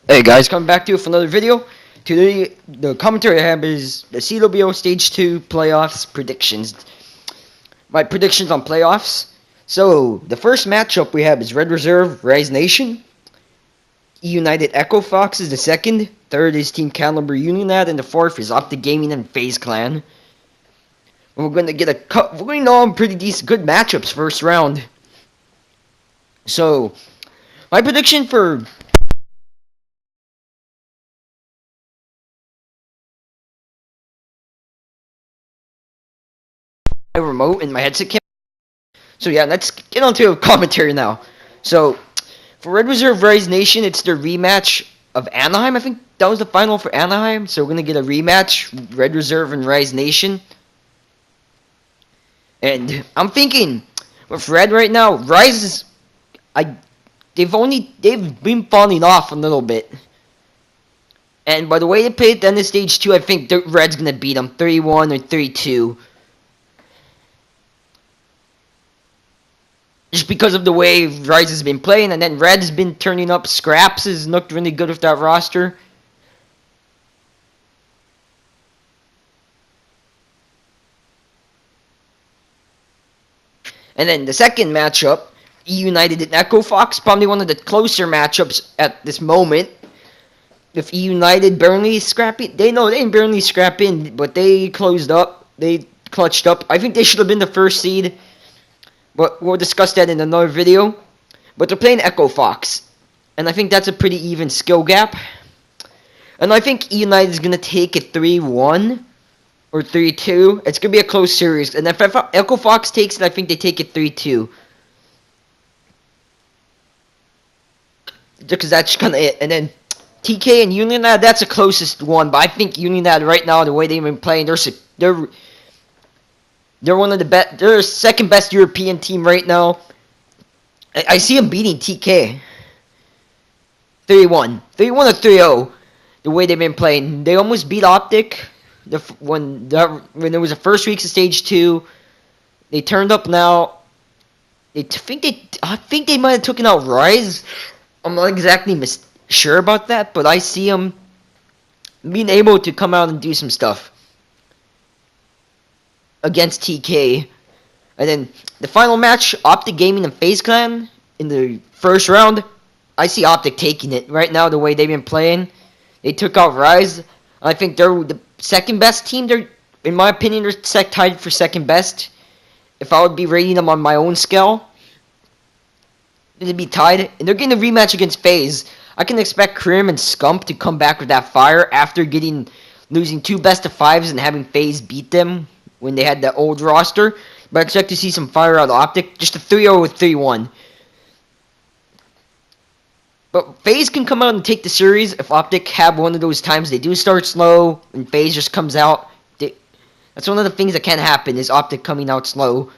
Hey guys, coming back to you for another video. Today, the commentary I have is the CWL Stage 2 playoffs predictions. My predictions on playoffs. So, the first matchup we have is Red Reserve, Rise Nation. E United Echo Fox is the second. Third is Team Caliber Unionad, and the fourth is Optic Gaming and FaZe Clan. We're going to get we're going to know pretty decent, good matchups first round. So, my prediction for my remote and my headset cam. So yeah, let's get on to commentary now. So, for Red Reserve Rise Nation, it's their rematch of Anaheim. I think that was the final for Anaheim. So we're going to get a rematch, Red Reserve and Rise Nation. And I'm thinking, with Red right now, Rise is, they've been falling off a little bit. And by the way they played at the end of Stage 2, I think the Red's going to beat them 3-1 or 3-2. Just because of the way Rise has been playing, and then Red has been turning up. Scraps has looked really good with that roster. And then the second matchup, E United and Echo Fox, probably one of the closer matchups at this moment. If E United barely scrapping, they didn't barely scrap in, but they closed up. They clutched up. I think they should have been the first seed, but we'll discuss that in another video. But they're playing Echo Fox, and I think that's a pretty even skill gap. And I think E United is going to take it 3-1 or 3-2. It's going to be a close series. And if Echo Fox takes it, I think they take it 3-2. Because that's kind of it. And then TK and Unionad, that's the closest one. But I think Unionad right now, the way they've been playing, they're one of the best. They're the second best European team right now. I see them beating TK 3-1. 3-1 or 3-0. The way they've been playing. They almost beat Optic when there was the first weeks of Stage 2. They turned up now. I think they might have taken out Rise. I'm not exactly sure about that, but I see them being able to come out and do some stuff against TK. And then the final match, Optic Gaming and FaZe Clan in the first round. I see Optic taking it right now. The way they've been playing, they took out Rise. I think they're the second best team. They're, in my opinion, they're tied for second best. If I would be rating them on my own scale, they'd be tied. And they're getting a rematch against FaZe. I can expect Krim and Scump to come back with that fire after losing 2 best of 5s and having FaZe beat them when they had that old roster. But I expect to see some fire out of Optic. Just a 3-0 or 3-1. But FaZe can come out and take the series if Optic have one of those times they do start slow and FaZe just comes out. That's one of the things that can happen is Optic coming out slow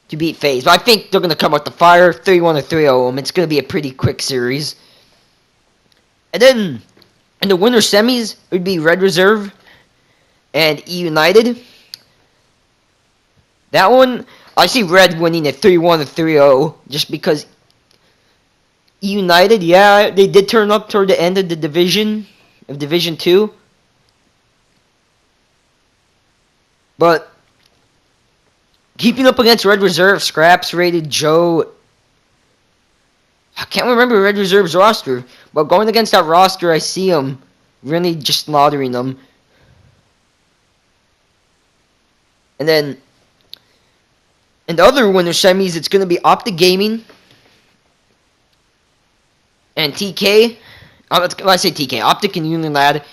to beat FaZe. But I think they're going to come out the fire 3-1 or 3-0. It's going to be a pretty quick series. And then in the winner semis, it would be Red Reserve and E United. That one, I see Red winning at 3-1 or 3-0 just because E United, yeah, they did turn up toward the end of the Division 2. But keeping up against Red Reserve, Scraps, Rated, Joe, I can't remember Red Reserve's roster. But going against that roster, I see them really just slaughtering them. And then in the other winner semis, it's going to be Optic Gaming and TK. I say TK, Optic and Union Lad.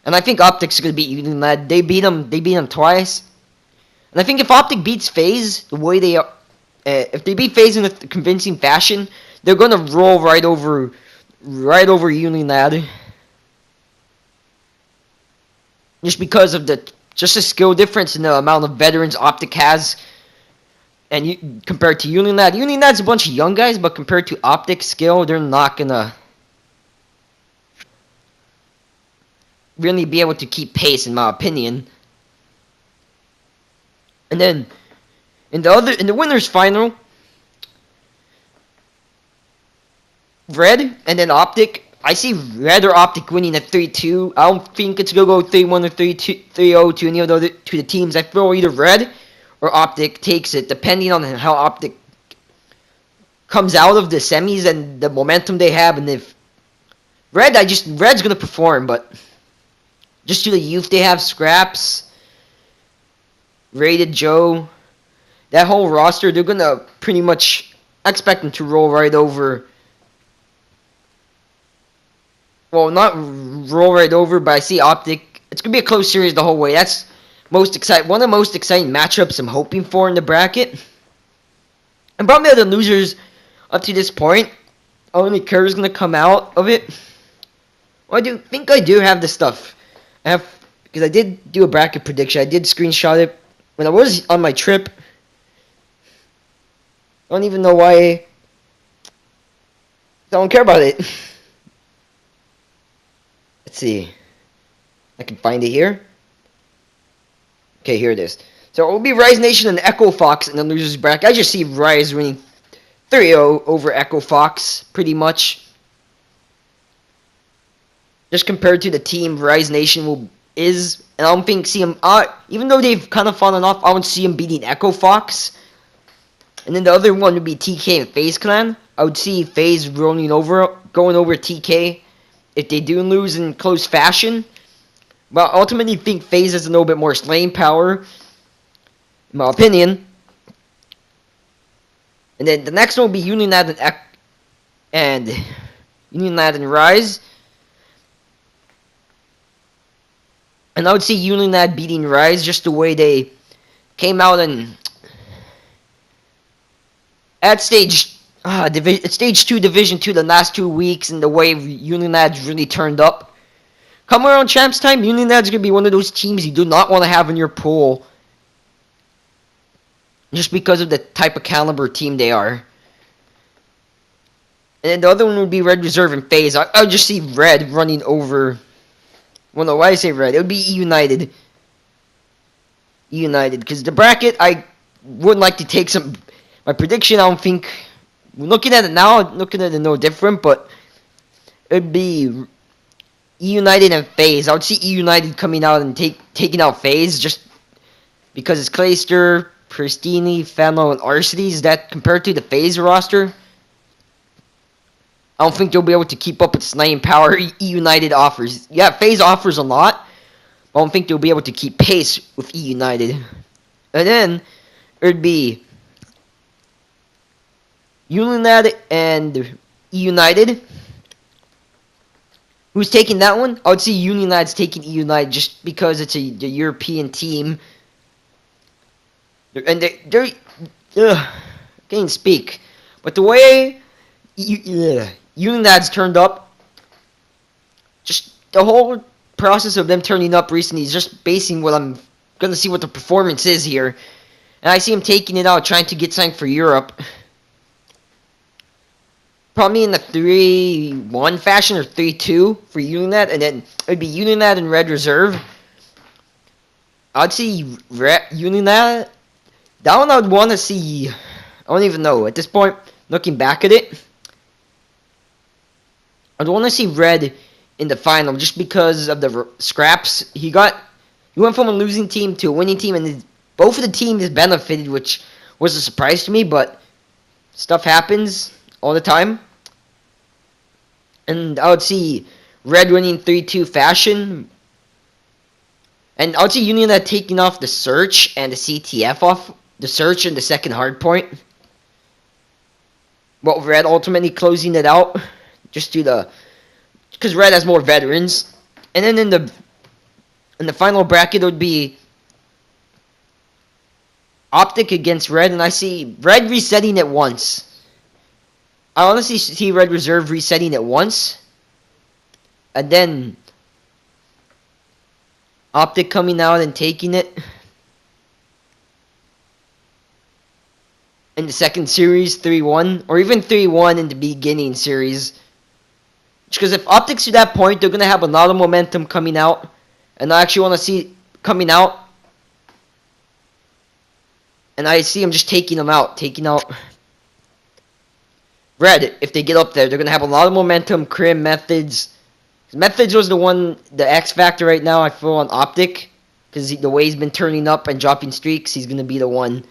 And I think Optic's going to beat Union Lad. They beat them twice. And I think if Optic beats FaZe the way they are, if they beat FaZe in a convincing fashion, they're going to roll right over Union Lad. Just because of the skill difference in the amount of veterans Optic has. And compared to Union Lad's a bunch of young guys, but compared to Optic skill, they're not going to really be able to keep pace, in my opinion. And then in the winners final, Red and then Optic. I see Red or Optic winning at 3-2. I don't think it's gonna go 3-1 or 3-2, 3-0 to any of the other to the teams. I feel either Red or Optic takes it, depending on how Optic comes out of the semis and the momentum they have. And if Red's gonna perform, but just to the youth they have, Scraps, Rated Joe, that whole roster, they're gonna pretty much expect them to roll right over. Well, not roll right over, but I see Optic. It's gonna be a close series the whole way. That's one of the most exciting matchups I'm hoping for in the bracket. And probably the losers up to this point. Only Kerr's gonna come out of it. Well, I do have the stuff. I have, because I did do a bracket prediction. I did screenshot it when I was on my trip. I don't even know why I don't care about it. Let's see. I can find it here. Okay, here it is. So it will be Rise Nation and Echo Fox in the losers bracket. I just see Rise winning 3-0 over Echo Fox, pretty much. Just compared to the team Rise Nation is, and I don't think see them. Even though they've kind of fallen off, I don't see them beating Echo Fox. And then the other one would be TK and FaZe Clan. I would see FaZe going over TK if they do lose in close fashion. But I ultimately think FaZe has a little bit more slaying power, in my opinion. And then the next one will be Unionad and Unionad and Rise. And I would see Unionad beating Rise just the way they came out and at stage 2 Division 2 the last 2 weeks, and the way Unionad's really turned up. Come around champs time, Unionad's going to be one of those teams you do not want to have in your pool. Just because of the type of caliber team they are. And then the other one would be Red Reserve and FaZe. I would just see Red running over. Well, no, why I say Red? It would be United. United. Because the bracket, I would like to take some. My prediction, I don't think. Looking at it now, looking at it no different, but it would be United and FaZe. I would see United coming out and taking out FaZe just because it's Clayster, Pristini, Fenlo, and Arcides. That compared to the FaZe roster, I don't think they'll be able to keep up with the slaying power United offers. Yeah, FaZe offers a lot, but I don't think they'll be able to keep pace with United. And then it would be Unionad and United. Who's taking that one? I would see Unionad's taking United just because it's the European team. And they're can't speak. But the way Unionad's turned up, just the whole process of them turning up recently is just basing what I'm going to see what the performance is here. And I see him taking it out, trying to get something for Europe. Probably in the 3-1 fashion or 3-2 for Unionad, and then it would be Unionad and Red Reserve. I'd see Unionad. That one I would want to see. I don't even know. At this point, looking back at it, I'd want to see Red in the final just because of the scraps. He went from a losing team to a winning team, and both of the teams benefited, which was a surprise to me, but stuff happens all the time. And I would see Red winning 3-2 fashion. And I would see Unionad taking off the Search and the CTF off. The Search and the second hardpoint. Well, Red ultimately closing it out. Just because Red has more veterans. And then in the final bracket it would be Optic against Red. And I see Red resetting it once. I honestly see Red Reserve resetting it once. And then Optic coming out and taking it. In the second series, 3-1. Or even 3-1 in the beginning series. Because if Optic's to that point, they're going to have a lot of momentum coming out. And I actually want to see coming out. And I see them just taking them out. Taking out Red, if they get up there, they're gonna have a lot of momentum. Krim, Methods. Methods was the X factor right now. I feel on Optic because the way he's been turning up and dropping streaks, he's gonna be the one.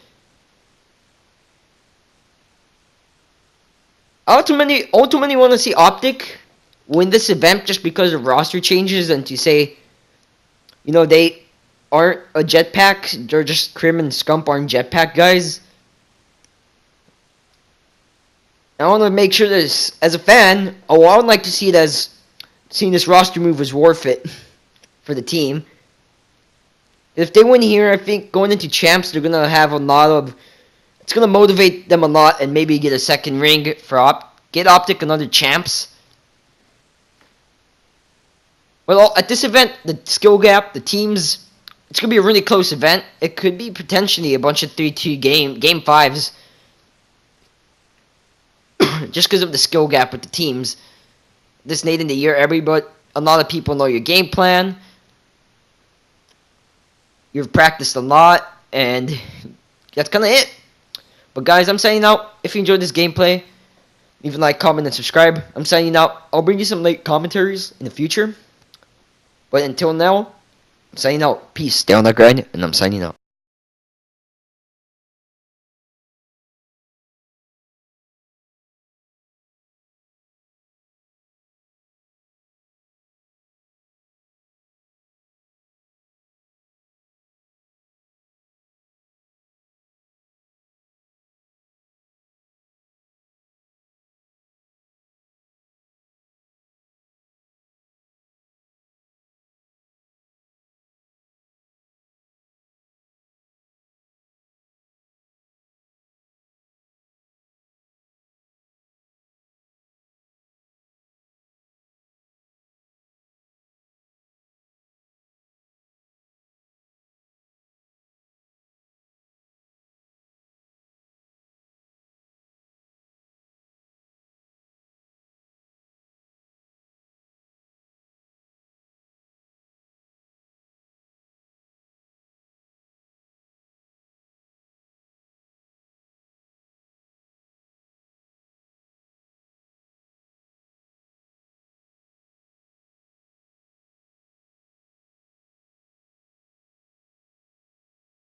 I ultimately want to see Optic win this event just because of roster changes and to say, they aren't a jetpack. They're just Krim and Scump aren't jetpack guys. I want to make sure this, as a fan, I would like to see it as seeing this roster move was worth it for the team. If they win here, I think going into champs, they're gonna have a lot of. It's gonna motivate them a lot, and maybe get a second ring for get Optic another champs. Well, at this event, the skill gap, the teams, it's gonna be a really close event. It could be potentially a bunch of 3-2 game fives, just because of the skill gap with the teams. This late in the year, a lot of people know your game plan. You've practiced a lot, and that's kind of it. But guys, I'm signing out. If you enjoyed this gameplay, leave a like, comment, and subscribe. I'm signing out. I'll bring you some late commentaries in the future. But until now, I'm signing out. Peace. Stay on that grind, and I'm signing out.